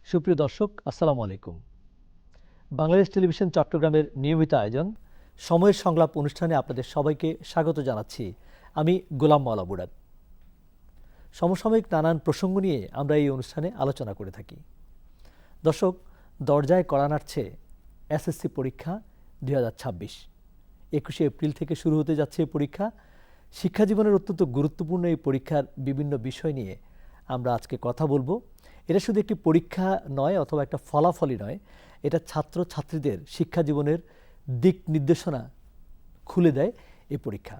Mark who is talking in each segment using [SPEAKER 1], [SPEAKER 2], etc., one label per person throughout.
[SPEAKER 1] সুপ্রিয় দর্শক, আসসালামু আলাইকুম। বাংলাদেশ টেলিভিশন চট্টগ্রামের নিয়মিত আয়োজন সময়ের সংলাপ অনুষ্ঠানে আপনাদের সবাইকে স্বাগত জানাচ্ছি। আমি গোলাম মাওলা বুরাদ। সমসাময়িক নানান প্রসঙ্গ নিয়ে আমরা এই অনুষ্ঠানে আলোচনা করে থাকি। দর্শক, দরজায় কড়া নাড়ছে এসএসসি পরীক্ষা 2026। 21শে এপ্রিল থেকে শুরু হতে যাচ্ছে এই পরীক্ষা। শিক্ষা জীবনের অত্যন্ত গুরুত্বপূর্ণ এই পরীক্ষার বিভিন্ন বিষয় নিয়ে আমরা আজকে কথা বলবো। এটা শুধু একটি পরীক্ষা নয় অথবা একটা ফলাফলই নয়, এটা ছাত্র ছাত্রীদের শিক্ষা জীবনের দিক নির্দেশনা খুলে দেয় এই পরীক্ষা।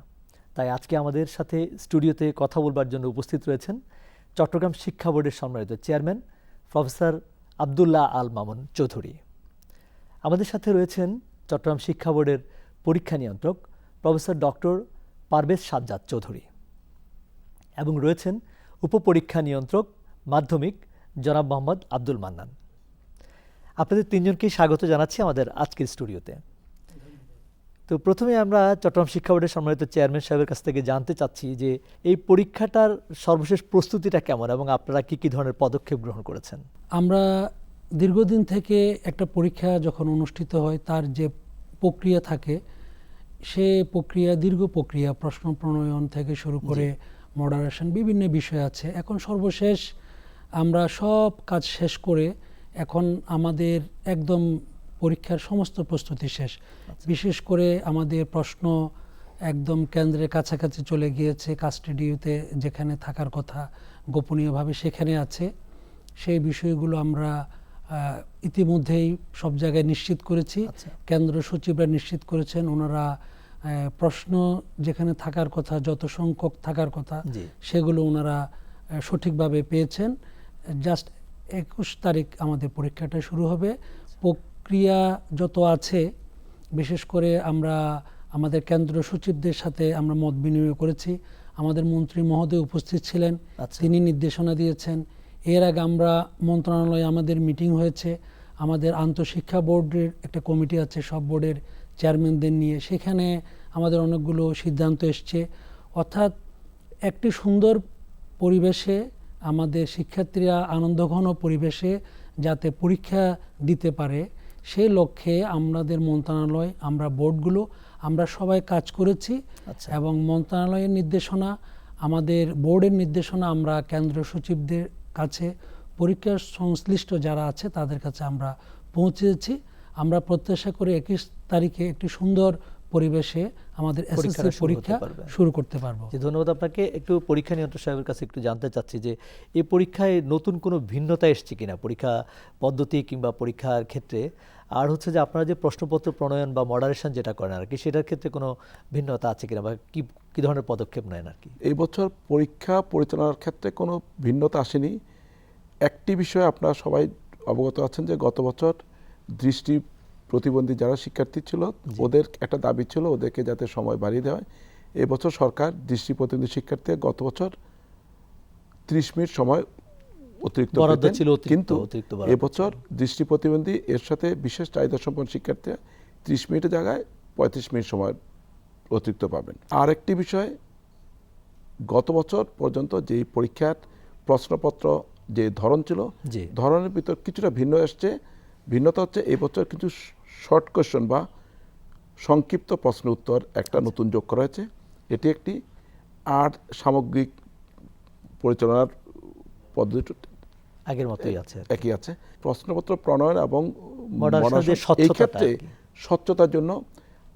[SPEAKER 1] তাই আজকে আমাদের সাথে স্টুডিওতে কথা বলবার জন্য উপস্থিত রয়েছেন চট্টগ্রাম শিক্ষা বোর্ডের সম্মানিত চেয়ারম্যান প্রফেসর আব্দুল্লাহ আল মামুন চৌধুরী। আমাদের সাথে রয়েছেন চট্টগ্রাম শিক্ষা বোর্ডের পরীক্ষা নিয়ন্ত্রক প্রফেসর ডক্টর পারভেজ সাজ্জাদ চৌধুরী এবং রয়েছেন উপপরীক্ষা নিয়ন্ত্রক মাধ্যমিক জনাব মোহাম্মদ আব্দুল মান্নান। আপনাদের তিনজনকেই স্বাগত জানাচ্ছি আমাদের আজকের স্টুডিওতে। তো প্রথমে আমরা চট্টগ্রাম শিক্ষা বোর্ডের সম্মানিত চেয়ারম্যান সাহেবের কাছ থেকে জানতে চাচ্ছি যে এই পরীক্ষাটার সর্বশেষ প্রস্তুতিটা কেমন এবং আপনারা কি কি ধরনের পদক্ষেপ গ্রহণ করেছেন?
[SPEAKER 2] আমরা দীর্ঘদিন থেকে একটা পরীক্ষা যখন অনুষ্ঠিত হয় তার যে প্রক্রিয়া থাকে সে প্রক্রিয়া দীর্ঘ প্রক্রিয়া, প্রশ্ন প্রণয়ন থেকে শুরু করে মডারেশন বিভিন্ন বিষয় আছে। এখন সর্বশেষ আমরা সব কাজ শেষ করে এখন আমাদের একদম পরীক্ষার সমস্ত প্রস্তুতি শেষ। বিশেষ করে আমাদের প্রশ্ন একদম কেন্দ্রের কাছাকাছি চলে গিয়েছে, কাস্টডিতে যেখানে থাকার কথা গোপনীয়ভাবে সেখানে আছে। সেই বিষয়গুলো আমরা ইতিমধ্যেই সব জায়গায় নিশ্চিত করেছি। কেন্দ্র সচিবরা নিশ্চিত করেছেন, ওনারা প্রশ্ন যেখানে থাকার কথা, যত সংখ্যক থাকার কথা সেগুলো ওনারা সঠিকভাবে পেয়েছেন। জাস্ট 21 তারিখ আমাদের পরীক্ষাটা শুরু হবে। প্রক্রিয়া যত আছে, বিশেষ করে আমরা আমাদের কেন্দ্র সচিবদের সাথে আমরা মত বিনিময় করেছি। আমাদের মন্ত্রী মহোদয় উপস্থিত ছিলেন, তিনি নির্দেশনা দিয়েছেন। এর আগে আমরা মন্ত্রণালয়ে আমাদের মিটিং হয়েছে, আমাদের আন্তঃশিক্ষা বোর্ডের একটা কমিটি আছে সব বোর্ডের চেয়ারম্যানদের নিয়ে, সেখানে আমাদের অনেকগুলো সিদ্ধান্ত এসছে। অর্থাৎ একটি সুন্দর পরিবেশে আমাদের শিক্ষার্থীরা আনন্দঘন পরিবেশে যাতে পরীক্ষা দিতে পারে সেই লক্ষ্যে আমাদের মন্ত্রণালয়, আমরা বোর্ডগুলো আমরা সবাই কাজ করেছি। এবং মন্ত্রণালয়ের নির্দেশনা, আমাদের বোর্ডের নির্দেশনা আমরা কেন্দ্র সচিবদের কাছে, পরীক্ষার সংশ্লিষ্ট যারা আছে তাদের কাছে আমরা পৌঁছেছি। আমরা প্রত্যাশা করি 21 তারিখে একটি সুন্দর পরিবেশে আমাদের এসএসসি পরীক্ষা শুরু করতে পারবো।
[SPEAKER 1] ধন্যবাদ আপনাকে। একটু পরীক্ষা নিয়ন্ত্রক সাহেবের কাছে একটু জানতে চাচ্ছি যে এই পরীক্ষায় নতুন কোনো ভিন্নতা এসছে কিনা পরীক্ষা পদ্ধতি কিংবা পরীক্ষার ক্ষেত্রে, আর হচ্ছে যে আপনারা যে প্রশ্নপত্র প্রণয়ন বা মডারেশন যেটা করেন আর কি, সেটার ক্ষেত্রে কোনো ভিন্নতা আছে কিনা বা কি ধরনের পদক্ষেপ নেন আর কি?
[SPEAKER 3] এই বছর পরীক্ষা পরিচালনার ক্ষেত্রে কোনো ভিন্নতা আসেনি। একটি বিষয়ে আপনারা সবাই অবগত আছেন যে গত বছর দৃষ্টি প্রতিবন্ধী যারা শিক্ষার্থী ছিল ওদের একটা দাবি ছিল ওদেরকে যাতে সময় বাড়িয়ে দেওয়া হয়। এবছর সরকার দৃষ্টি প্রতিবন্ধী শিক্ষার্থী গত বছর 30 মিনিট সময় অতিরিক্ত ছিল, কিন্তু এবছর দৃষ্টি প্রতিবন্ধী এর সাথে বিশেষ চাহিদা সম্পন্ন শিক্ষার্থীরা 30 মিনিটের জায়গায় 35 মিনিট সময় অতিরিক্ত পাবেন। আর একটি বিষয়, গত বছর পর্যন্ত যেই পরীক্ষার প্রশ্নপত্র যে ধরন ছিল, ধরনের ভিতর কিছুটা ভিন্ন এসছে। ভিন্নতা হচ্ছে এই বছর কিছু শর্ট কোয়েশ্চন বা সংক্ষিপ্ত প্রশ্ন উত্তর একটা নতুন যোগ করা হয়েছে। এটি একটি আর সামগ্রিক পরিচালনার পদ্ধতি
[SPEAKER 1] আগের মতোই আছে,
[SPEAKER 3] একই আছে। প্রশ্নপত্র প্রণয়ন এবং এই ক্ষেত্রে স্বচ্ছতার জন্য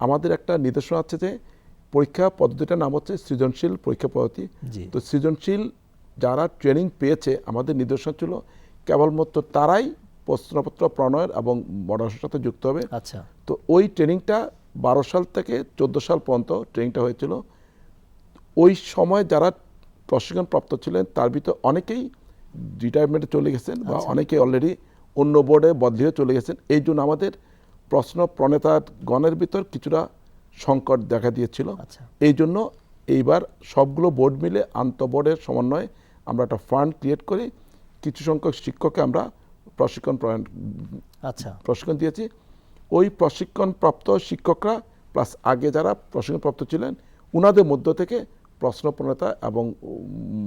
[SPEAKER 3] আমাদের একটা নির্দেশনা আছে যে পরীক্ষা পদ্ধতিটার নাম হচ্ছে সৃজনশীল পরীক্ষা পদ্ধতি। তো সৃজনশীল যারা ট্রেনিং পেয়েছে, আমাদের নির্দেশনা ছিল কেবলমাত্র তারাই প্রশ্নপত্র প্রণয়ন এবং মডারেশনের সাথে যুক্ত হবে। তো ওই ট্রেনিংটা 12 সাল থেকে 14 সাল পর্যন্ত ট্রেনিংটা হয়েছিল। ওই সময় যারা প্রশিক্ষণপ্রাপ্ত ছিলেন তার ভিতর অনেকেই রিটায়ারমেন্টে চলে গেছেন বা অনেকেই অলরেডি অন্য বোর্ডে বদলি হয়ে চলে গেছেন। এই জন্য আমাদের প্রশ্ন প্রণেতার গণের ভিতর কিছুটা সংকট দেখা দিয়েছিল। এই জন্য এইবার সবগুলো বোর্ড মিলে আন্তঃবোর্ডের সমন্বয়ে আমরা একটা ফান্ড ক্রিয়েট করি, কিছু সংখ্যক শিক্ষককে আমরা প্রশিক্ষণ দিয়েছি। ওই প্রশিক্ষণপ্রাপ্ত শিক্ষকরা প্লাস আগে যারা প্রশিক্ষণপ্রাপ্ত ছিলেন, ওনাদের মধ্য থেকে প্রশ্ন প্রণেতা এবং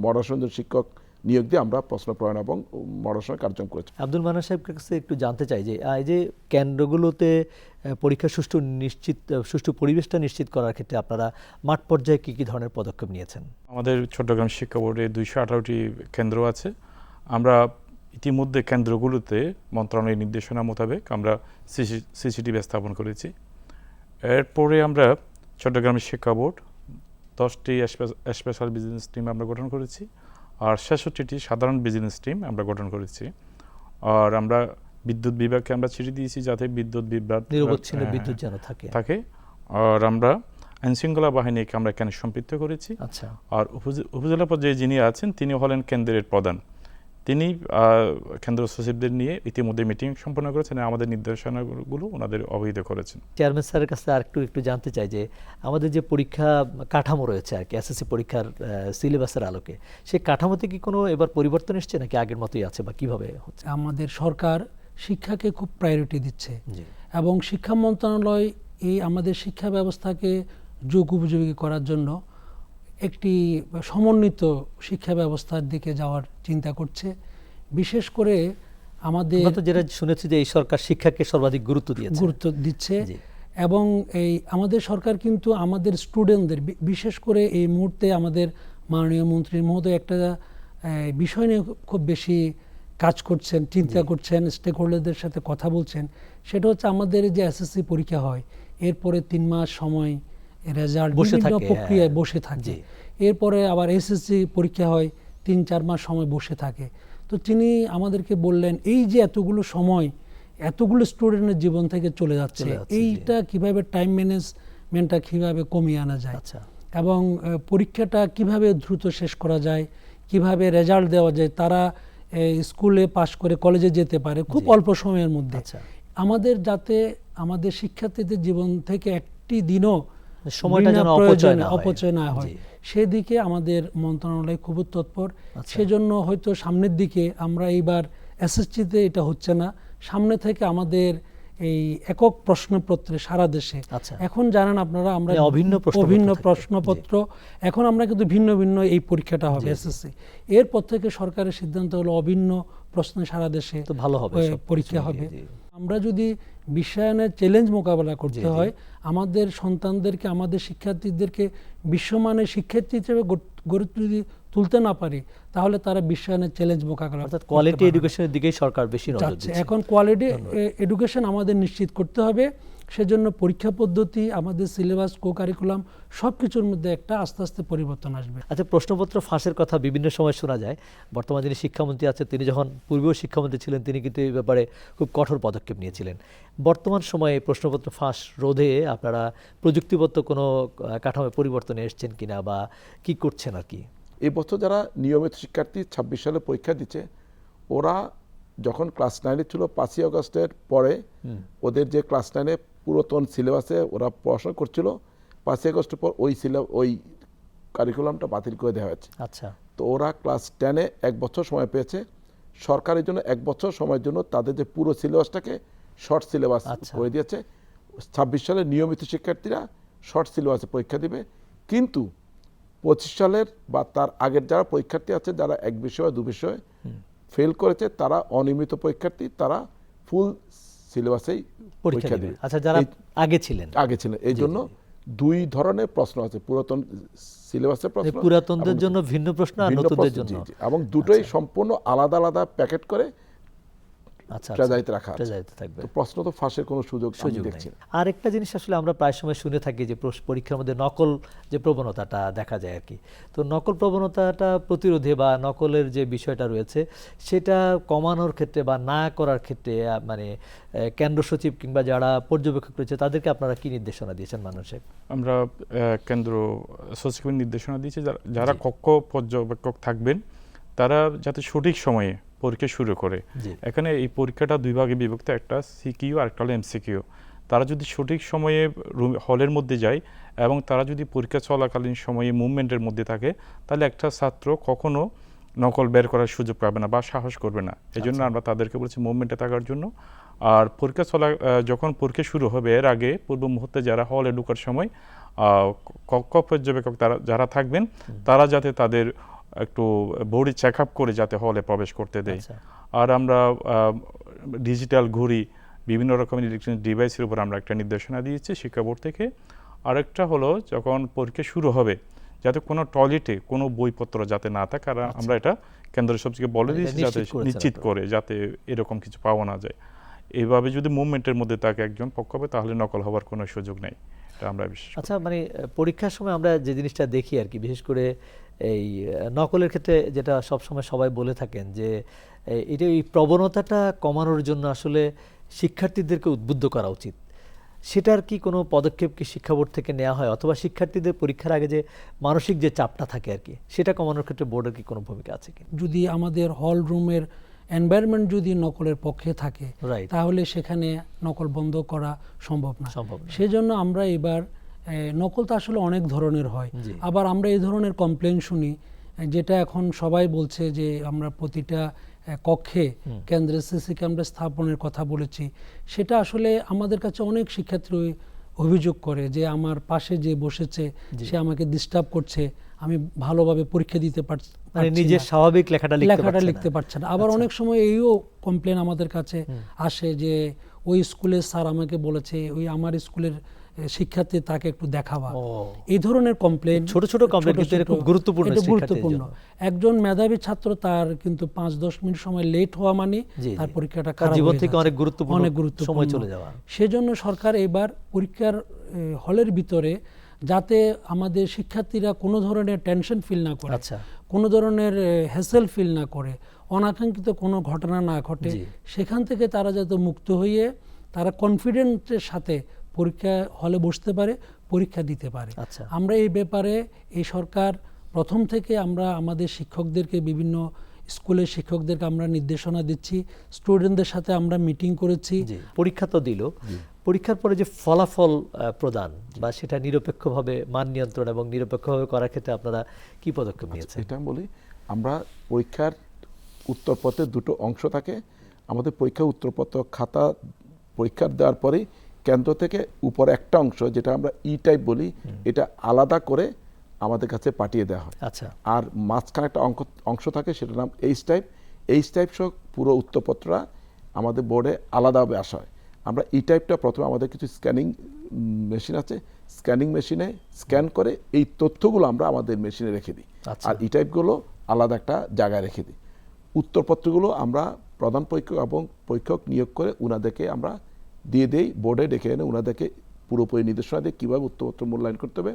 [SPEAKER 3] মডারেশন শিক্ষক নিয়োগ দিয়ে আমরা প্রশ্ন প্রণয়ন এবং মডারেশন কার্যক্রম করেছি।
[SPEAKER 1] আব্দুল মান্নান সাহেবের কাছে একটু জানতে চাই যে এই যে কেন্দ্রগুলোতে পরীক্ষা সুষ্ঠু পরিবেশটা নিশ্চিত করার ক্ষেত্রে আপনারা মাঠ পর্যায়ে কি কি ধরনের পদক্ষেপ নিয়েছেন?
[SPEAKER 4] আমাদের চট্টগ্রাম শিক্ষা বোর্ডে 218টি কেন্দ্র আছে। আমরা ইতিমধ্যে কেন্দ্রগুলোতে মন্ত্রণালয়ের নির্দেশনা মোতাবেক আমরা সিসিটিভি স্থাপন করেছি। এরপরে আমরা চট্টগ্রাম শিক্ষা বোর্ড 10টি স্পেশাল বিজনেস টিম আমরা গঠন করেছি, আর 66টি সাধারণ বিজনেস টিম আমরা গঠন করেছি। আর আমরা বিদ্যুৎ বিভাগকে আমরা চিঠি দিয়েছি যাতে বিদ্যুৎ বিভ্রাট
[SPEAKER 1] নিরবচ্ছিন্ন বিদ্যুৎ যেন থাকে।
[SPEAKER 4] আর আমরা আইনশৃঙ্খলা বাহিনীকে আমরা এখানে সম্পৃক্ত করেছি।
[SPEAKER 1] আচ্ছা।
[SPEAKER 4] আর উপজেলা পর্যায়ে যিনি আছেন তিনি হলেন কেন্দ্রের প্রধান। তিনি কেন্দ্র সচিবদের নিয়ে ইতিমধ্যে মিটিং সম্পন্ন করেছেন, আমাদের নির্দেশনাগুলো ওনাদের অবহিত করেছেন।
[SPEAKER 1] চেয়ারম্যান স্যারের কাছে আর একটু জানতে চাই যে আমাদের যে পরীক্ষা কাঠামো রয়েছে আর কি এসএসসি পরীক্ষার সিলেবাসের আলোকে, সেই কাঠামোতে কি কোনো এবার পরিবর্তন এসছে নাকি আগের মতোই আছে বা কিভাবে হচ্ছে?
[SPEAKER 2] আমাদের সরকার শিক্ষাকে খুব প্রায়োরিটি দিচ্ছে এবং শিক্ষা মন্ত্রণালয় এই আমাদের শিক্ষা ব্যবস্থাকে যোগ উপযোগী করার জন্য একটি সমন্বিত শিক্ষা ব্যবস্থার দিকে যাওয়ার চিন্তা করছে। বিশেষ করে আমাদের
[SPEAKER 1] যেটা শুনেছি যে এই সরকার শিক্ষাকে সর্বাধিক গুরুত্ব
[SPEAKER 2] দিচ্ছে এবং এই আমাদের সরকার কিন্তু আমাদের স্টুডেন্টদের বিশেষ করে এই মুহূর্তে আমাদের মাননীয় মন্ত্রী মহোদয় একটা বিষয় নিয়ে খুব বেশি কাজ করছেন, চিন্তা করছেন, স্টেক হোল্ডারদের সাথে কথা বলছেন। সেটা হচ্ছে আমাদের যে এসএসসি পরীক্ষা হয় এরপরে 3 মাস সময় রেজাল্ট বিভিন্ন প্রক্রিয়ায় বসে থাকে, এরপরে আবার এসএসসি পরীক্ষা হয় 3-4 মাস সময় বসে থাকে। তো তিনি আমাদেরকে বললেন এই যে এতগুলো সময় এতগুলো স্টুডেন্টের জীবন থেকে চলে যাচ্ছে, এইটা কিভাবে টাইম ম্যানেজমেন্টটা কিভাবে কমিয়ে আনা যায় এবং পরীক্ষাটা কিভাবে দ্রুত শেষ করা যায়, কিভাবে রেজাল্ট দেওয়া যায়, তারা স্কুলে পাশ করে কলেজে যেতে পারে খুব অল্প সময়ের মধ্যে। আমাদের যাতে আমাদের শিক্ষার্থীদের জীবন থেকে একটি দিনও
[SPEAKER 1] সময়টা যেন
[SPEAKER 2] অপচয় না হয় সেদিকে আমাদের মন্ত্রণালয় খুব তৎপর। সেজন্য হয়তো সামনের দিকে আমরা এইবার এসএসসিতে এটা হচ্ছে না, সামনে থেকে আমাদের এই একক প্রশ্নপত্রে সারা দেশে এখন জানেন আপনারা আমরা অভিন্ন প্রশ্নপত্র, এখন আমরা কিন্তু ভিন্ন ভিন্ন এই পরীক্ষাটা হবে এসএসসি। এরপর থেকে সরকারের সিদ্ধান্ত হলো অভিন্ন প্রশ্নে সারা দেশে
[SPEAKER 1] ভালো হবে
[SPEAKER 2] পরীক্ষা হবে। আমরা যদি বিশ্বায়নের চ্যালেঞ্জ মোকাবেলা করতে হয়, আমাদের সন্তানদেরকে আমাদের শিক্ষার্থীদেরকে বিশ্বমানের শিক্ষার্থী হিসেবে গড়ে তুলতে না পারি তাহলে তারা বিশ্বায়নের চ্যালেঞ্জ মোকাবেলা
[SPEAKER 1] অর্থাৎ কোয়ালিটি এডুকেশনের দিকেই সরকার বেশি নজর দিচ্ছে।
[SPEAKER 2] এখন কোয়ালিটি এডুকেশন আমাদের নিশ্চিত করতে হবে, সেজন্য পরীক্ষা পদ্ধতি, আমাদের সিলেবাস, কো-কারিকুলাম সবকিছুর মধ্যে একটা আস্তে আস্তে পরিবর্তন আসবে।
[SPEAKER 1] আচ্ছা, প্রশ্নপত্র ফাঁসের কথা বিভিন্ন সময় শোনা যায়। বর্তমানে যিনি শিক্ষামন্ত্রী আছেন তিনি যখন পূর্বেও শিক্ষামন্ত্রী ছিলেন তিনি কিন্তু এই ব্যাপারে খুব কঠোর পদক্ষেপ নিয়েছিলেন। বর্তমান সময়ে প্রশ্নপত্র ফাঁস রোধে আপনারা প্রযুক্তিগত কোনো কাঠামো পরিবর্তনে এসছেন কিনা বা কি করছেন আর কি?
[SPEAKER 3] এই বছর যারা নিয়মিত শিক্ষার্থী 26 সালে পরীক্ষা দিচ্ছে, ওরা যখন ক্লাস 9-এ ছিল 5ই আগস্টের পরে ওদের যে ক্লাস 9-এ পুরাতন সিলেবাসে ওরা পড়াশোনা করছিল, 5ই আগস্টের পর ওই কারিকুলামটা বাতিল করে দেওয়া হয়েছে।
[SPEAKER 1] আচ্ছা।
[SPEAKER 3] তো ওরা ক্লাস 10-এ 1 বছর সময় পেয়েছে। সরকারের জন্য 1 বছর সময়ের জন্য তাদের যে পুরো সিলেবাসটাকে শর্ট সিলেবাস করে দিয়েছে। 26 সালের নিয়মিত শিক্ষার্থীরা শর্ট সিলেবাসে পরীক্ষা দিবে, কিন্তু 25 সালের বা তার আগের যারা পরীক্ষার্থী আছে যারা 1 বিষয় 2 বিষয় ফেল করেছে তারা অনিয়মিত পরীক্ষার্থী, তারা ফুল সিলেবাসেই পরীক্ষা দিবে।
[SPEAKER 1] আচ্ছা, যারা আগে ছিলেন
[SPEAKER 3] এই জন্য 2 ধরনের প্রশ্ন আছে, পুরাতন সিলেবাসের প্রশ্ন,
[SPEAKER 1] পুরাতনদের জন্য ভিন্ন প্রশ্ন আর নতুনদের জন্য,
[SPEAKER 3] এবং দুটোই সম্পূর্ণ আলাদা আলাদা প্যাকেট করে ট্রেজারিতে রাখা
[SPEAKER 1] থাকবে।
[SPEAKER 3] প্রশ্ন তো ফাঁসের কোনো সুযোগ দেখছি না।
[SPEAKER 1] আরেকটা জিনিস আসলে আমরা প্রায় সময় শুনে থাকি যে পরীক্ষার মধ্যে নকল যে প্রবণতাটা দেখা যায় আর কি। তো নকল প্রবণতাটা প্রতিরোধে বা নকলের যে বিষয়টা রয়েছে সেটা কমানোর ক্ষেত্রে বা না করার ক্ষেত্রে মানে কেন্দ্র সচিব কিংবা যারা পর্যবেক্ষক রয়েছে তাদেরকে আপনারা কি নির্দেশনা দিয়েছেন মাননীয় সাহেব?
[SPEAKER 4] আমরা কেন্দ্র সচিবের নির্দেশনা দিয়েছি যারা কক্ষ পর্যবেক্ষক থাকবেন তারা যাতে সঠিক সময়ে পরীক্ষা শুরু করে। এখানে এই পরীক্ষাটা 2 ভাগে বিভক্ত, একটা সিকিউ আর একটা হলো এমসিকিউ। তারা যদি সঠিক সময়ে হলের মধ্যে যায় এবং তারা যদি পরীক্ষা চলাকালীন সময়ে মুভমেন্টের মধ্যে থাকে তাহলে একটা ছাত্র কখনো নকল বের করার সুযোগ পাবে না বা সাহস করবে না। এই জন্য আমরা তাদেরকে বলছি মুভমেন্টে থাকার জন্য। আর পরীক্ষা যখন পরীক্ষা শুরু হবে এর আগে পূর্ব মুহূর্তে যারা হলে ঢোকার সময় কক্ষ পর্যবেক্ষক যারা থাকবেন তারা যাতে তাদের একটু বডি চেক আপ করে যাতে হলে প্রবেশ করতে দেয়।
[SPEAKER 1] আচ্ছা।
[SPEAKER 4] আর আমরা ডিজিটাল ঘড়ি, বিভিন্ন রকমের ইলেকট্রনিক ডিভাইসের উপর আমরা একটা নির্দেশনা দিয়েছি শিক্ষা বোর্ড থেকে। আরেকটা হলো যখন পরীক্ষা শুরু হবে যাতে কোনো টয়লেটে কোনো বইপত্র যাতে না থাকে, আর আমরা এটা কেন্দ্র সবচেয়ে বলে
[SPEAKER 1] এটা
[SPEAKER 4] দিয়েছি যাতে
[SPEAKER 1] নিশ্চিত করেছেন
[SPEAKER 4] নিশ্চিত
[SPEAKER 1] আপনারা।
[SPEAKER 4] করে যাতে এরকম কিছু পাওয়া না যায়। এইভাবে যদি মুভমেন্টের মধ্যে থাকে একজন পক্ষপাত, তাহলে নকল হওয়ার কোনো সুযোগ নেই, এটা আমরা বিশ্বাস করি।
[SPEAKER 1] আচ্ছা, মানে পরীক্ষার সময় আমরা যে জিনিসটা দেখি আর কি, বিশেষ করে এই নকলের ক্ষেত্রে যেটা সব সময় সবাই বলে থাকেন যে এটা এই প্রবণতাটা কমানোর জন্য আসলে শিক্ষার্থীদেরকে উদ্বুদ্ধ করা উচিত। সেটার কি কোনো পদক্ষেপ কি শিক্ষা বোর্ড থেকে নেওয়া হয়, অথবা শিক্ষার্থীদের পরীক্ষার আগে যে মানসিক যে চাপটা থাকে আর কি, সেটা কমানোর ক্ষেত্রে বোর্ডের কি কোনো ভূমিকা আছে কি?
[SPEAKER 2] যদি আমাদের হল রুমের এনভায়রনমেন্ট যদি নকলের পক্ষে থাকে,
[SPEAKER 1] Right.
[SPEAKER 2] তাহলে সেখানে নকল বন্ধ করা সম্ভব না।
[SPEAKER 1] সম্ভব না।
[SPEAKER 2] সেজন্য আমরা এবার নকল তো আসলে অনেক ধরনের হয়।
[SPEAKER 1] জি।
[SPEAKER 2] আবার আমরা এই ধরনের কমপ্লেন শুনি, যেটা এখন সবাই বলছে যে আমরা প্রতিটা কক্ষে কেন্দ্রের সিসি ক্যামেরা স্থাপনের কথা বলেছি। সেটা আসলে আমাদের কাছে অনেক শিক্ষার্থী অভিযোগ করে যে আমার পাশে যে বসেছে সে আমাকে ডিস্টার্ব করছে, আমি ভালোভাবে পরীক্ষা দিতে পারছি
[SPEAKER 1] মানে নিজের
[SPEAKER 2] না।
[SPEAKER 1] স্বাভাবিক লেখাটা
[SPEAKER 2] লিখতে পারছে না। আবার অনেক সময় এইও কমপ্লেন আমাদের কাছে আসে যে ওই স্কুলের স্যার আমাকে বলেছে ওই আমার স্কুলের শিক্ষার্থী তাকে একটু দেখাবা। এই ধরনের কমপ্লেন,
[SPEAKER 1] ছোট ছোট কমপ্লেন কিন্তু এটা খুব গুরুত্বপূর্ণ শিক্ষার্থীদের জন্য।
[SPEAKER 2] একজন মেধাবী ছাত্র তার কিন্তু 5-10 মিনিট সময় লেট হওয়া মানে তার পরীক্ষাটা খারাপ
[SPEAKER 1] জীবন
[SPEAKER 2] হয়ে
[SPEAKER 1] থেকে
[SPEAKER 2] যাচ্ছে।
[SPEAKER 1] অনেক গুরুত্বপূর্ণ সময় চলে যাওয়া।
[SPEAKER 2] সেজন্য সরকার এবার পরীক্ষার হলের ভিতরে যাতে আমাদের শিক্ষার্থীরা কোনো ধরনের টেনশন ফিল না করে,
[SPEAKER 1] আচ্ছা।
[SPEAKER 2] কোনো ধরনের হ্যাসেল ফিল না করে, অনাকাঙ্ক্ষিত কোনো ঘটনা না ঘটে, সেখান থেকে তারা যাতে মুক্ত হয়ে তারা কনফিডেন্সের সাথে পরীক্ষা হলে বসতে পারে, পরীক্ষা দিতে পারে।
[SPEAKER 1] আচ্ছা।
[SPEAKER 2] আমরা এই ব্যাপারে এই সরকার প্রথম থেকে আমরা আমাদের শিক্ষকদেরকে, বিভিন্ন স্কুলের শিক্ষকদেরকে আমরা নির্দেশনা দিচ্ছি, স্টুডেন্টদের সাথে আমরা মিটিং করেছি।
[SPEAKER 1] পরীক্ষা তো দিল, পরীক্ষার পরে যে ফলাফল প্রদান বা সেটা নিরপেক্ষভাবে মান নিয়ন্ত্রণ এবং নিরপেক্ষভাবে করার ক্ষেত্রে আপনারা কি পদক্ষেপ নিয়েছেন?
[SPEAKER 3] এটা আমি বলি, আমরা পরীক্ষার উত্তরপত্রের দুটো অংশ থাকে। আমাদের পরীক্ষার উত্তরপত্র খাতা পরীক্ষা দেওয়ার পরে কেন্দ্র থেকে উপরে একটা অংশ, যেটা আমরা ই টাইপ বলি, এটা আলাদা করে আমাদের কাছে পাঠিয়ে দেওয়া হয়।
[SPEAKER 1] আচ্ছা।
[SPEAKER 3] আর মাঝখানে একটা অংশ থাকে, সেটার নাম এইচ টাইপ। এইচ টাইপ সহ পুরো উত্তরপত্রটা আমাদের বোর্ডে আলাদাভাবে আসা হয়। আমরা ই টাইপটা প্রথমে আমাদের কিছু স্ক্যানিং মেশিন আছে, স্ক্যানিং মেশিনে স্ক্যান করে এই তথ্যগুলো আমরা আমাদের মেশিনে রেখে দিই। আর ই টাইপগুলো আলাদা একটা জায়গায় রেখে দিই। উত্তরপত্রগুলো আমরা প্রধান পরীক্ষক এবং পরীক্ষক নিয়োগ করে উনাদেরকে আমরা দিয়ে দেই, বোর্ডে ডেকে এনে উনাদেরকে পুরোপুরি নির্দেশনা দিই কীভাবে উত্তরপত্র মূল্যায়ন করতে হবে,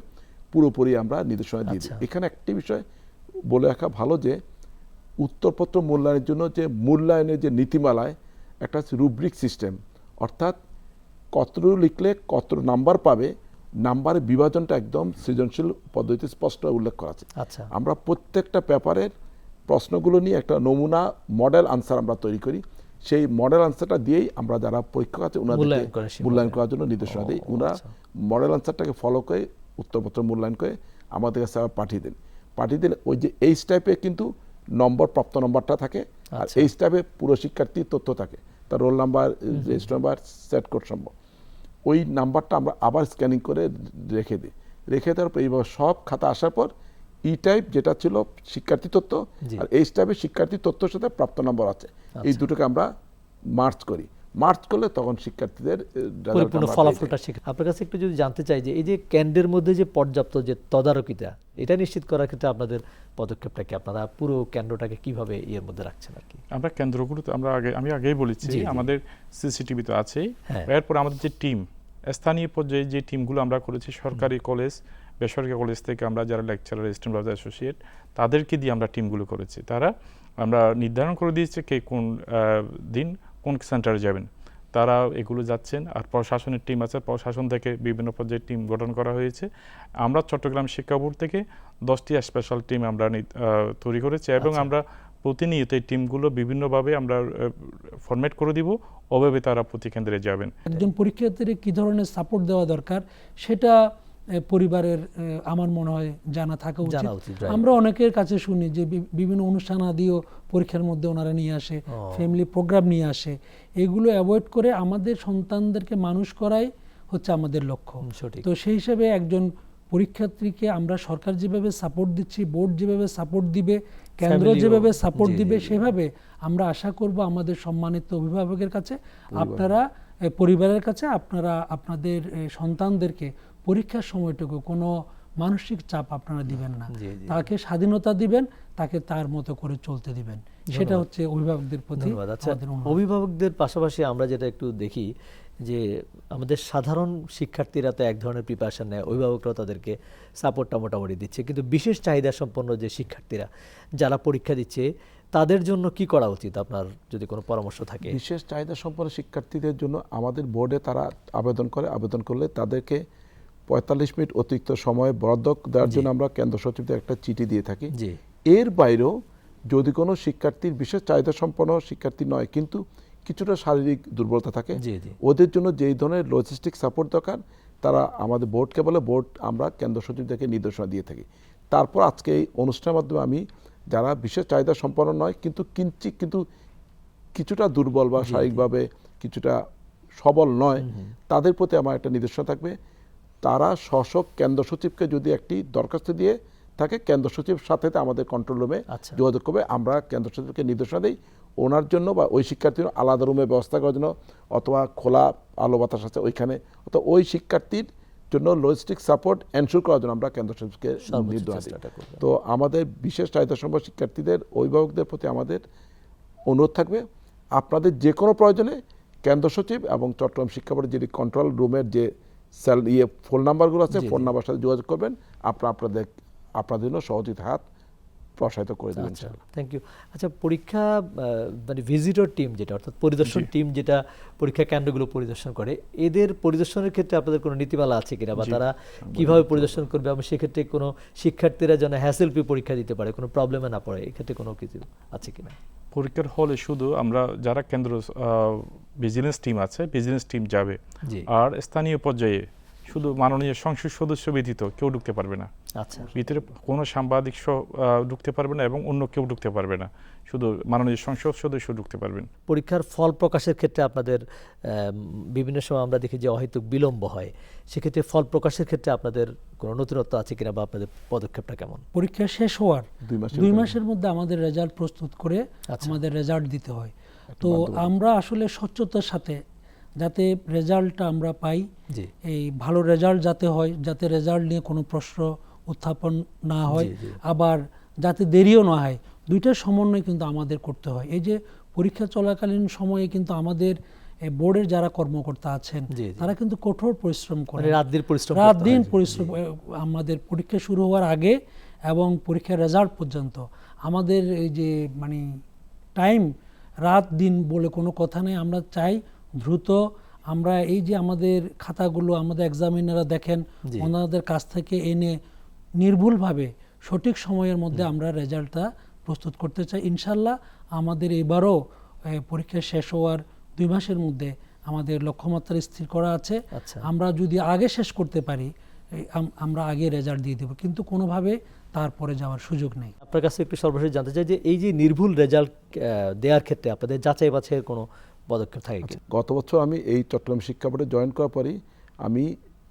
[SPEAKER 3] পুরোপুরি আমরা নির্দেশনা দিয়ে দিই। এখানে একটি বিষয় বলে রাখা ভালো যে উত্তরপত্র মূল্যায়নের জন্য যে মূল্যায়নের যে নীতিমালায় একটা রুব্রিক সিস্টেম, অর্থাৎ কতটুকু লিখলে কত নাম্বার পাবে, নাম্বারের বিভাজনটা একদম সৃজনশীল পদ্ধতিতে স্পষ্ট উল্লেখ করা আছে।
[SPEAKER 1] আচ্ছা।
[SPEAKER 3] আমরা প্রত্যেকটা পেপারের প্রশ্নগুলো নিয়ে একটা নমুনা মডেল আনসার আমরা তৈরি করি। সেই মডেল আনসারটা দিয়েই আমরা যারা পরীক্ষক আছে ওনাদেরকে মূল্যায়ন করার জন্য নির্দেশনা দিই। ওনারা মডেল আনসারটাকে ফলো করে উত্তরপত্র মূল্যায়ন করে আমাদের কাছে পাঠিয়ে দেন। পাঠিয়ে দিলে ওই যে এইচ টাইপে কিন্তু নম্বর, প্রাপ্ত নম্বরটা থাকে, আর এইচ টাইপে পুরো শিক্ষার্থীর তথ্য থাকে, তার roll number, register number, set code সম্ভব। ওই নাম্বারটা আমরা আবার স্ক্যানিং করে রেখে দিই। রেখে দেওয়ার পর এইভাবে সব খাতা আসার পর ই টাইপ যেটা ছিল শিক্ষার্থী তথ্য, আর এইচ টাইপে শিক্ষার্থী তথ্যের সাথে প্রাপ্ত নম্বর আছে, এই দুটোকে আমরা মার্চ করি। মার্চ করলে তখন শিক্ষার্থীদের
[SPEAKER 1] পরিপূর্ণ ফলাফলটা শিখে। আপনার কাছে একটু যদি জানতে চাই যে এই যে কেন্দ্রের মধ্যে যে পর্যাপ্ত যে তদারকিটা, এটা নিশ্চিত করার ক্ষেত্রে আপনাদের পদক্ষেপটা কি? আপনারা পুরো কেন্দ্রটাকে কিভাবে এর মধ্যে রাখছেন আর কি?
[SPEAKER 4] আমরা কেন্দ্রগুলোতে আমি আগেই বলেছি আমাদের সিসিটিভি তো আছেই। এরপর আমাদের যে টিম, স্থানীয় পর্যায়ে যে টিমগুলো আমরা করেছি, সরকারি কলেজ, বেসরকারি কলেজ থেকে আমরা যারা লেকচারার, অ্যাসিস্ট্যান্ট প্রফেসর, অ্যাসোসিয়েট, তাদেরকে দিয়ে আমরা টিমগুলো করেছি। তারা আমরা নির্ধারণ করে দিয়েছে কে কোন দিন কোন সেন্টারে যাবেন, তারা এগুলো যাচ্ছেন। আর প্রশাসনের টিম আছে, প্রশাসন থেকে বিভিন্ন পর্যায়ে টিম গঠন করা হয়েছে। আমরা চট্টগ্রাম শিক্ষা বোর্ড থেকে 10টি স্পেশাল টিম আমরা তৈরি করেছি এবং আমরা প্রতিনিয়ত এই টিমগুলো বিভিন্নভাবে আমরা ফরম্যাট করে দিব, ওভাবে তারা প্রতি কেন্দ্রে যাবেন।
[SPEAKER 2] একজন পরীক্ষার্থীর কী ধরনের সাপোর্ট দেওয়া দরকার সেটা পরিবারের আমার মনে হয় জানা থাকা উচিত। আমরা অনেকের কাছে শুনি যে বিভিন্ন অনুষ্ঠান আদিও পরীক্ষার মধ্যে ওনারা নিয়ে আসে, ফ্যামিলি প্রোগ্রাম নিয়ে আসে। এগুলো অ্যাভয়েড করে আমাদের সন্তানদেরকে মানুষ করাই হচ্ছে আমাদের লক্ষ্য। তো সেই হিসেবে একজন পরীক্ষার্থীকে আমরা সরকার যেভাবে সাপোর্ট দিচ্ছি, বোর্ড যেভাবে সাপোর্ট দিবে, কেন্দ্র
[SPEAKER 1] Family ও-
[SPEAKER 2] যেভাবে সাপোর্ট
[SPEAKER 1] জি,
[SPEAKER 2] দিবে,
[SPEAKER 1] জি, জি।
[SPEAKER 2] সেভাবে আমরা আশা করব আমাদের সম্মানিত অভিভাবকের কাছে, আপনারা পরিবারের কাছে, আপনারা আপনাদের সন্তানদেরকে পরীক্ষার সময়টুকু কোনো মানসিক চাপ আপনারা দিবেন না,
[SPEAKER 1] জি, জি।
[SPEAKER 2] তাকে স্বাধীনতা দিবেন, তাকে তার মতো করে চলতে দিবেন। সেটা হচ্ছে অভিভাবকদের প্রতি
[SPEAKER 1] ধন্যবাদ। আচ্ছা,
[SPEAKER 2] আমাদের অনুরোধ।
[SPEAKER 1] অভিভাবকদের পাশাপাশি আমরা যেটা একটু দেখি যে আমাদের সাধারণ শিক্ষার্থীরা তো এক ধরনের প্রিপারেশন নেয়, অভিভাবকরাও তাদেরকে সাপোর্টটা মোটামুটি দিচ্ছে, কিন্তু বিশেষ চাহিদা সম্পন্ন যে শিক্ষার্থীরা যারা পরীক্ষা দিচ্ছে তাদের জন্য কি করা উচিত, আপনার যদি কোনো পরামর্শ থাকে?
[SPEAKER 3] বিশেষ চাহিদা সম্পন্ন শিক্ষার্থীদের জন্য আমাদের বোর্ডে তারা আবেদন করে, আবেদন করলে তাদেরকে 45 মিনিট অতিরিক্ত সময় বরাদ্দ দেওয়ার জন্য আমরা কেন্দ্র সচিবদের একটা চিঠি দিয়ে থাকি।
[SPEAKER 1] জি,
[SPEAKER 3] এর বাইরেও যদি কোনো শিক্ষার্থীর বিশেষ চাহিদা সম্পন্ন শিক্ষার্থী নয় কিন্তু কিছুটা শারীরিক দুর্বলতা থাকে,
[SPEAKER 1] জি, জি।
[SPEAKER 3] ওদের জন্য যেই ধরনের লজিস্টিক সাপোর্ট দরকার তারা আমাদের বোর্ডকে বলে, বোর্ড আমরা কেন্দ্র সচিবদেরকে নির্দেশনা দিয়ে থাকি। তারপর আজকে এই অনুষ্ঠানের মাধ্যমে আমি যারা বিশেষ চাহিদা সম্পন্ন নয় কিন্তু কিন্তু কিছুটা দুর্বল বা শারীরিকভাবে কিছুটা সবল নয়, তাদের প্রতি আমার একটা নির্দেশনা থাকবে, তারা স্ব কেন্দ্র সচিবকে যদি একটি দরখাস্ত দিয়ে থাকে, কেন্দ্র সচিব সাথে আমাদের কন্ট্রোল রুমে
[SPEAKER 1] আচ্ছা।
[SPEAKER 3] যোগাযোগ করবে, আমরা কেন্দ্র সচিবকে নির্দেশনা দিই ওনার জন্য বা ওই শিক্ষার্থীর জন্য আলাদা রুমে ব্যবস্থা করার জন্য, অথবা খোলা আলো বাতাস আছে ওইখানে, অথবা ওই শিক্ষার্থীর জন্য লজিস্টিক সাপোর্ট এনশিওর করার জন্য আমরা কেন্দ্র সচিবকে
[SPEAKER 1] সর্বোচ্চ
[SPEAKER 3] নির্দেশনা দিই।
[SPEAKER 1] চেষ্টাটা করবেন।
[SPEAKER 3] তো আমাদের বিশেষ চাহিদা সম্পন্ন শিক্ষার্থীদের অভিভাবকদের প্রতি আমাদের অনুরোধ থাকবে, আপনাদের যে কোনো প্রয়োজনে কেন্দ্র সচিব এবং চট্টগ্রাম শিক্ষা বোর্ডের যে কন্ট্রোল রুমের যে ফোন নাম্বারগুলো আছে, ফোন নাম্বার সাথে যোগাযোগ করবেন, আপনাদের জন্য সহযোগিতা হাত প্রসারিত করে দেবেন।
[SPEAKER 1] আচ্ছা, থ্যাংক ইউ। আচ্ছা, পরীক্ষা মানে ভিজিটর টিম যেটা, অর্থাৎ পরিদর্শন টিম যেটা পরীক্ষা কেন্দ্রগুলো পরিদর্শন করে, এদের পরিদর্শনের ক্ষেত্রে আপনাদের কোনো নীতিমালা আছে কিনা, বা তারা কিভাবে পরিদর্শন করবে এবং সেক্ষেত্রে কোনো শিক্ষার্থীরা যেন হ্যাসেল ফ্রি পরীক্ষা দিতে পারে, কোনো প্রবলেমে না পড়ে, এক্ষেত্রে কোনো কিছু আছে কিনা?
[SPEAKER 4] পরীক্ষার হলে শুধু আমরা যারা কেন্দ্র ভিজিলেন্স টিম আছে, ভিজিলেন্স টিম যাবে,
[SPEAKER 1] জি,
[SPEAKER 4] আর স্থানীয় পর্যায়ে শুধু মাননীয় সংসদ সদস্য ব্যতীত কেউ ঢুকতে পারবে না।
[SPEAKER 1] আচ্ছা,
[SPEAKER 4] ভিতরে কোনো সাংবাদিক ঢুকতে পারবে না এবং অন্য কেউ ঢুকতে পারবে না, শুধু মাননীয় সংসদ সদস্য ঢুকতে পারবেন।
[SPEAKER 1] পরীক্ষার ফল প্রকাশের ক্ষেত্রে আপনাদের বিভিন্ন সময় আমরা দেখি যে অহেতুক বিলম্ব হয়, সেক্ষেত্রে ফল প্রকাশের ক্ষেত্রে আপনাদের কোনো নতুনত্ব আছে কিনা, বা আপনাদের পদক্ষেপটা কেমন?
[SPEAKER 2] পরীক্ষা শেষ হওয়ার
[SPEAKER 3] 2
[SPEAKER 2] মাসের মধ্যে আমাদের রেজাল্ট প্রস্তুত করে
[SPEAKER 1] আচ্ছা।
[SPEAKER 2] আমাদের রেজাল্ট দিতে হয়। তো আমরা আসলে স্বচ্ছতার সাথে যাতে রেজাল্টটা আমরা পাই,
[SPEAKER 1] জি,
[SPEAKER 2] এই ভালো রেজাল্ট যাতে হয়, যাতে রেজাল্ট নিয়ে কোনো প্রশ্ন উত্থাপন না হয়,
[SPEAKER 1] জি, জি।
[SPEAKER 2] আবার যাতে দেরিও না হয়, দুইটার সমন্বয় কিন্তু আমাদের করতে হয়। এই যে পরীক্ষা চলাকালীন সময়ে কিন্তু আমাদের বোর্ডের যারা কর্মকর্তা আছেন
[SPEAKER 1] জি, জি।
[SPEAKER 2] তারা কিন্তু কঠোর পরিশ্রম করে,
[SPEAKER 1] মানে রাত দিন পরিশ্রম
[SPEAKER 2] রাত
[SPEAKER 1] করতে
[SPEAKER 2] দিন
[SPEAKER 1] হয়।
[SPEAKER 2] পরিশ্রম, আমাদের পরীক্ষা শুরু হওয়ার আগে এবং পরীক্ষার রেজাল্ট পর্যন্ত আমাদের এই যে মানে টাইম, রাত দিন বলে কোনো কথা নেই। আমরা চাই দ্রুত আমরা এই যে আমাদের খাতাগুলো আমাদের এক্সামিনাররা দেখেন,
[SPEAKER 1] জি।
[SPEAKER 2] ওনাদের কাছ থেকে এনে নির্ভুলভাবে সঠিক সময়ের মধ্যে আমরা রেজাল্টটা প্রস্তুত করতে চাই। ইনশাল্লাহ আমাদের এবারও পরীক্ষা শেষ হওয়ার 2 মাসের মধ্যে আমাদের লক্ষ্যমাত্রা স্থির করা আছে।
[SPEAKER 1] আচ্ছা।
[SPEAKER 2] আমরা যদি আগে শেষ করতে পারি আমরা আগে রেজাল্ট দিয়ে দেব, কিন্তু কোনোভাবে তারপরে যাওয়ার সুযোগ নেই।
[SPEAKER 1] আপনার কাছে একটু সর্বশেষ জানতে চাই যে এই যে নির্ভুল রেজাল্ট দেওয়ার ক্ষেত্রে আপনাদের যাচাই বাছাইয়ের কোনো পদক্ষেপ থাকে কি?
[SPEAKER 3] গত বছর আমি এই চট্টগ্রাম শিক্ষা বোর্ডে জয়েন করার পরই আমি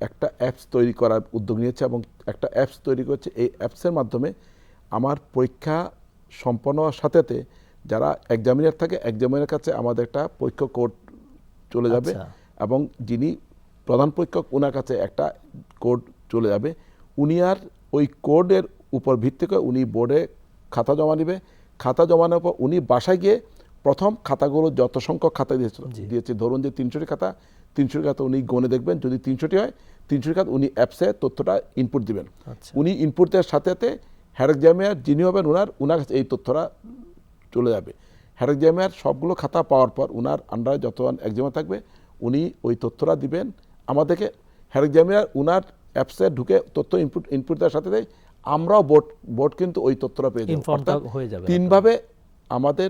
[SPEAKER 3] একটা অ্যাপস তৈরি করার উদ্যোগ নিয়েছি এবং একটা অ্যাপস তৈরি করেছি। এই অ্যাপসের মাধ্যমে আমার পরীক্ষা সম্পন্ন হওয়ার সাথে সাথে যারা এক্সামিনার থাকে, এক্সামিনার কাছে আমাদের একটা পরীক্ষা কোড চলে যাবে,
[SPEAKER 1] আচ্ছা।
[SPEAKER 3] এবং যিনি প্রধান পরীক্ষক ওনার কাছে একটা কোড চলে যাবে। উনি আর ওই কোডের উপর ভিত্তি করে উনি বোর্ডে খাতা জমা নেবে। খাতা জমানোর পর উনি বাসায় গিয়ে প্রথম খাতাগুলো যত সংখ্যক খাতা দিয়েছে, ধরুন যে 300টি খাতা, 300টি খাতা উনি গণে দেখবেন, যদি 300টি হয় 300টি খাতা উনি অ্যাপসে তথ্যটা ইনপুট দিবেন।
[SPEAKER 1] আচ্ছা।
[SPEAKER 3] উনি ইনপুট দেওয়ার সাথে সাথে হেড এক্সামিনার যিনি হবেন ওনার কাছে এই তথ্যটা চলে যাবে। হেড এক্সামিনার সবগুলো খাতা পাওয়ার পর ওনার আন্ডারে যত এক্সামিনার থাকবে উনি ওই তথ্যটা দিবেন আমাদেরকে। হেড এক্সামিনার ওনার অ্যাপসে ঢুকে তথ্য ইনপুট দেওয়ার সাথে সাথে আমরাও বোর্ড কিন্তু ওই তথ্যটা পেয়ে যাবো।
[SPEAKER 1] ইনফর্মটা
[SPEAKER 3] অর্থাৎ
[SPEAKER 1] হয়ে যাবে।
[SPEAKER 3] 3ভাবে আমাদের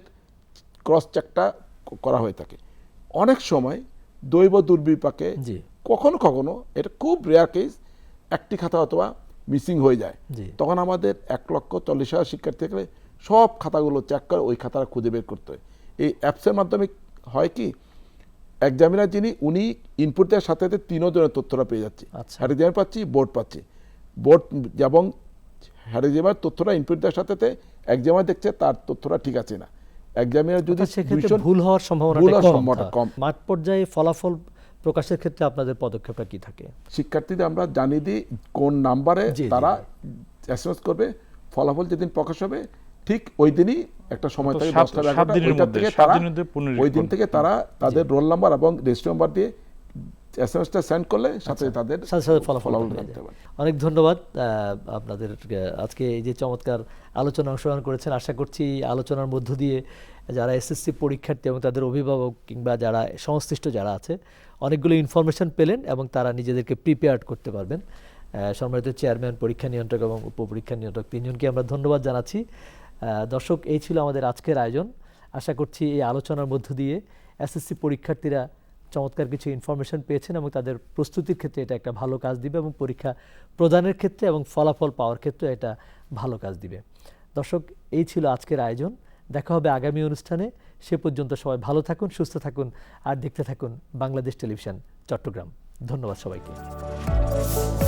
[SPEAKER 3] ক্রস চেকটা করা হয়ে থাকে। অনেক সময় দৈব দুর্বিপাকে
[SPEAKER 1] জি,
[SPEAKER 3] কখনো কখনো, এটা খুব রেয়ার কেস, একটি খাতা অথবা মিসিং হয়ে যায়।
[SPEAKER 1] জি।
[SPEAKER 3] তখন আমাদের 1,40,000 শিক্ষার্থী থাকলে সব খাতাগুলো চেক করে ওই খাতাটা খুঁজে বের করতে হয়। এই অ্যাপসের মাধ্যমে হয় কি, এক্সামিনার যিনি উনি ইনপুট দেওয়ার সাথে সাথে 3 জনের তথ্যটা পেয়ে যাচ্ছে।
[SPEAKER 1] আচ্ছা।
[SPEAKER 3] হেড এক্সামিনার পাচ্ছি, বোর্ড পাচ্ছি। বোর্ড এবং এক্সামের তথ্যটা ইনপুট দেওয়ার সাথে সাথে এক্সামার দেখছে তার তথ্যটা ঠিক আছে না। এক্সামিনার যদি
[SPEAKER 1] অর্থাৎ সেক্ষেত্রে
[SPEAKER 3] 200
[SPEAKER 1] ভুল হওয়ার
[SPEAKER 3] ভুল হওয়ার
[SPEAKER 1] সম্ভাবনাটা
[SPEAKER 3] সম্ভাবনাটা কম।
[SPEAKER 1] মাঠ পর্যায়ে ফলাফল প্রকাশের ক্ষেত্রে আপনাদের পদক্ষেপটা কি থাকে?
[SPEAKER 3] শিক্ষার্থীদের আমরা জানিয়ে দিই কোন নাম্বারে
[SPEAKER 1] জি, জি,
[SPEAKER 3] তারা
[SPEAKER 1] জি।
[SPEAKER 3] এসএমএস করবে, ফলাফল যেদিন প্রকাশ হবে ঠিক ওই দিনই একটা সময়
[SPEAKER 4] তো
[SPEAKER 3] থাকে
[SPEAKER 4] সাত-
[SPEAKER 3] 10টা
[SPEAKER 4] সাত দিনের
[SPEAKER 3] ওইটার
[SPEAKER 4] মধ্যে,
[SPEAKER 3] থেকে
[SPEAKER 4] 7
[SPEAKER 3] তারা
[SPEAKER 4] দিনের মধ্যে পুনরীক্ষণ।
[SPEAKER 3] ওই দিন থেকে তারা তাদের রোল নাম্বার এবং রেজিস্ট্রি নাম্বার দিয়ে এসএমএসটা সেন্ড করলে সাথে তাদের
[SPEAKER 1] সাথে সাথে ফলাফল
[SPEAKER 3] ফলাফল
[SPEAKER 1] পেয়ে
[SPEAKER 3] জানতে
[SPEAKER 1] যায়।
[SPEAKER 3] পারে।
[SPEAKER 1] অনেক ধন্যবাদ আপনাদের আজকে এই যে চমৎকার আলোচনা অংশগ্রহণ করেছেন। আশা করছি এই আলোচনার মধ্য দিয়ে যারা এসএসসি পরীক্ষার্থী এবং তাদের অভিভাবক কিংবা যারা সংশ্লিষ্ট যারা আছে অনেকগুলো ইনফরমেশন পেলেন এবং তারা নিজেদেরকে প্রিপেয়ার্ড করতে পারবেন। সম্মানিত চেয়ারম্যান, পরীক্ষা নিয়ন্ত্রক এবং উপপরীক্ষা নিয়ন্ত্রক তিনজনকে আমরা ধন্যবাদ জানাচ্ছি। দর্শক, এই ছিল আমাদের আজকের আয়োজন। আশা করছি এই আলোচনার মধ্য দিয়ে এসএসসি পরীক্ষার্থীরা চমৎকার কিছু ইনফরমেশন পেয়েছেন এবং তাদের প্রস্তুতির ক্ষেত্রে এটা একটা ভালো কাজ দিবে এবং পরীক্ষা প্রদানের ক্ষেত্রে এবং ফলাফল পাওয়ার ক্ষেত্রে এটা ভালো কাজ দিবে। দর্শক, এই ছিল আজকের আয়োজন। দেখা হবে আগামী অনুষ্ঠানে। সে পর্যন্ত সবাই ভালো থাকুন, সুস্থ থাকুন আর দেখতে থাকুন বাংলাদেশ টেলিভিশন চট্টগ্রাম। ধন্যবাদ সবাইকে।